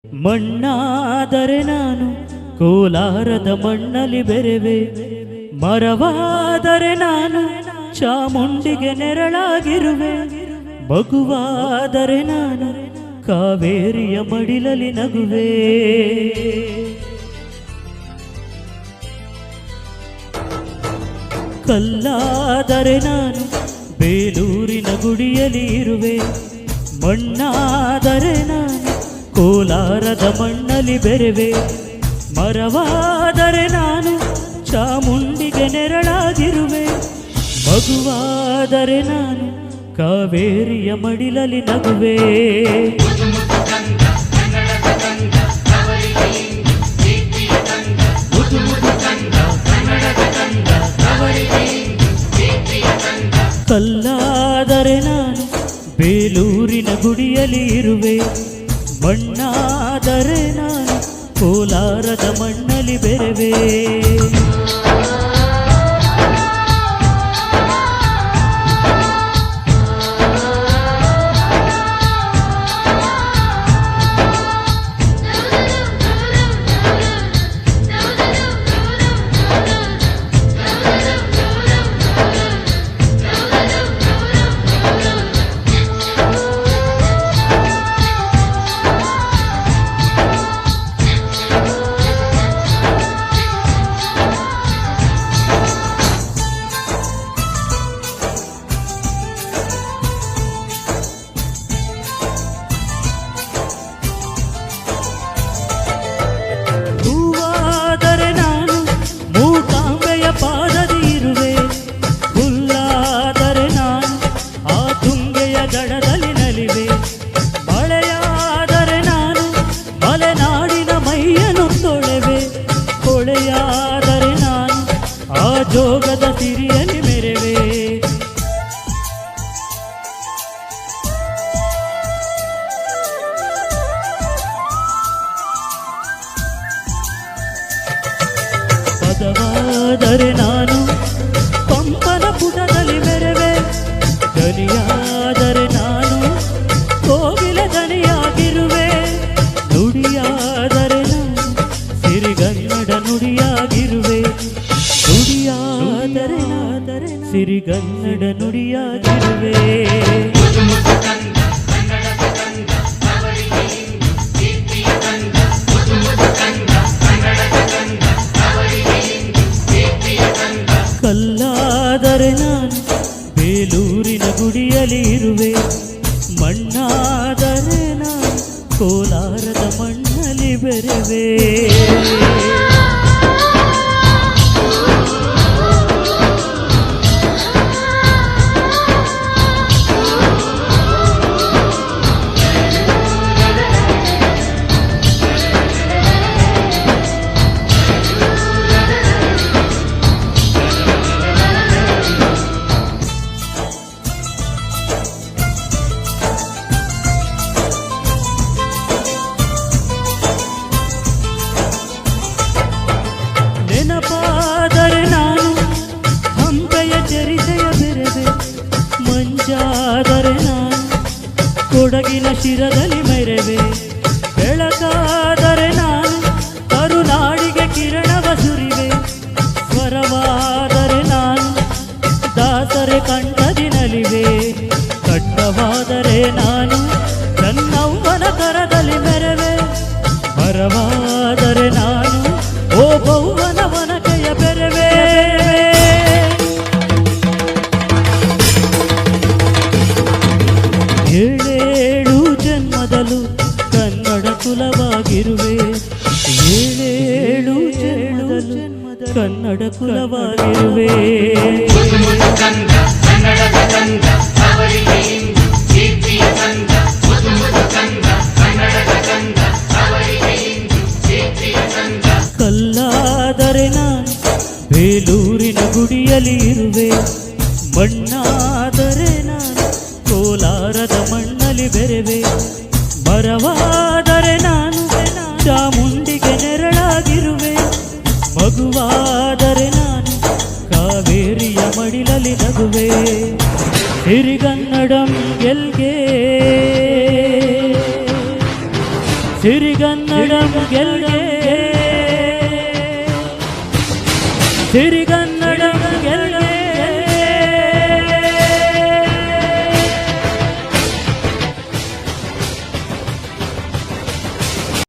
ಮಣ್ಣಾದರೆ ನಾನು ಕೋಲಾರದ ಮಣ್ಣಲ್ಲಿ ಬೆರೆವೆ, ಮರವಾದರೆ ನಾನು ಚಾಮುಂಡಿಗೆ ನೆರಳಾಗಿರುವೆ, ಮಗುವಾದರೆ ನಾನು ಕಾವೇರಿಯ ಮಡಿಲಲ್ಲಿ ನಗುವೆ. ಕಲ್ಲಾದರೆ ನಾನು ಬೇಲೂರಿನ ಗುಡಿಯಲ್ಲಿ ಇರುವೆ, ಮಣ್ಣಾದರೆ ನಾನು ಕೋಲಾರದ ಮಣ್ಣಲ್ಲಿ ಬೆರೆವೆ, ಮರವಾದರೆ ನಾನು ಚಾಮುಂಡಿಗೆ ನೆರಳಾಗಿರುವೆ, ಮಗುವಾದರೆ ನಾನು ಕಾವೇರಿಯ ಮಡಿಲಲ್ಲಿ ನಗುವೆ. ಕಲ್ಲಾದರೆ ನಾನು ಬೇಲೂರಿನ ಗುಡಿಯಲ್ಲಿ ಇರುವೆ, ಮಣ್ಣಾದರೆ ನಾನು ಕೋಲಾರದ ಮಣ್ಣಲ್ಲಿ ಬೆರೆವೆ. ಪಾದದಿ ಇರುವೆ, ಹುಲ್ಲಾದರೆ ನಾನು ಆ ತುಂಗೆಯ ದಡದಲ್ಲಿ ನಲಿವೆ, ಮಳೆಯಾದರೆ ನಾನು ಮಲೆನಾಡಿನ ಮೈಯನ್ನು ತೊಳೆವೆ, ಕೊಳೆಯಾದರೆ ನಾನು ಆ ಜೋಗದ ಸಿರಿಯಲ್ಲಿ ಮೆರೆವೆ. ಪದವಾದರೆ ನಾನು ಪಂಪನ ಪುಟದಲ್ಲಿ ಮೆರೆವೆ, ದನಿಯಾದರೆ ನಾನು ಕೋಗಿಲ ದನಿಯಾಗಿರುವೆ, ನುಡಿಯಾದರೆ ನಾನು ಸಿರಿಗನ್ನಡ ನುಡಿಯಾಗಿರುವೆ, ನುಡಿಯಾದರೆ ಸಿರಿಗನ್ನಡ ನುಡಿಯಾಗಿರುವೆ. ಕಲ್ಲಾದರೆ ನಾನು ಬೇಲೂರಿನ ಗುಡಿಯಲ್ಲಿ ಇರುವೆ, ಮಣ್ಣಾದರೆ ನಾನು ಕೋಲಾರದ ಮಣ್ಣಲ್ಲಿ ಬೆರೆವೆ. ನೆನಪಾದರೆ ನಾನು ಹಂಪೆಯ ಚರಿತೆಯ ಬೆರೆವೆ, ಮಂಜಾದರೆ ನಾನು ಕೊಡಗಿನ ಶಿರದಲ್ಲಿ ಮೆರೆವೆ, ಬೆಳಕಾದರೆ ನಾನು ಕರುನಾಡಿಗೆ ಕಿರಣವ ಸುರಿವೆ, ಸ್ವರವಾದರೆ ನಾನು ದಾಸರೆ ಕಂಠದಿ ನಲಿವೆ, ಖಡ್ಗವಾದರೆ ನಾನು ನನ್ನವ್ವನ ಕರದಲ್ಲಿ ಮೆರೆವೆ, ಮರವಾದರೆ ನಾನು ಓ ಬೌವನ ವನಕೆಯ ಬೆರೆವೆ. ಏಳೇಳು ಜನ್ಮದಲ್ಲೂ ಕನ್ನಡ ಕುಲವಾಗಿರುವೆ, ಏಳೇಳು ಜನ್ಮದಲ್ಲೂ ಕನ್ನಡ ಕುಲವಾಗಿರುವೆ. ಕಲ್ಲಾದರೆ ನಾನು ಬೇಲೂರಿನ ಗುಡಿಯಲ್ಲಿ ಇರುವೆ, ಮಣ್ಣಾದರೆ ನಾನು ಕೋಲಾರದ ಮಣ್ಣಲ್ಲಿ ಬೆರೆವೆ, ಮರವಾದರೆ ನಾನು ಚಾಮುಂಡಿಗೆ ನೆರಳಾಗಿರುವೆ, ಮಗುವಾದರೆ ನಾನು ಕಾವೇರಿಯ ಮಡಿಲಲ್ಲಿ ನಗುವೆ. ಸಿರಿಗನ್ನಡಂ ಗೆಲ್ಗೆ. ಕನ್ನಡಂ ಗೆಲ್ಗೆ ಸಿರಿಗನ್ನಡ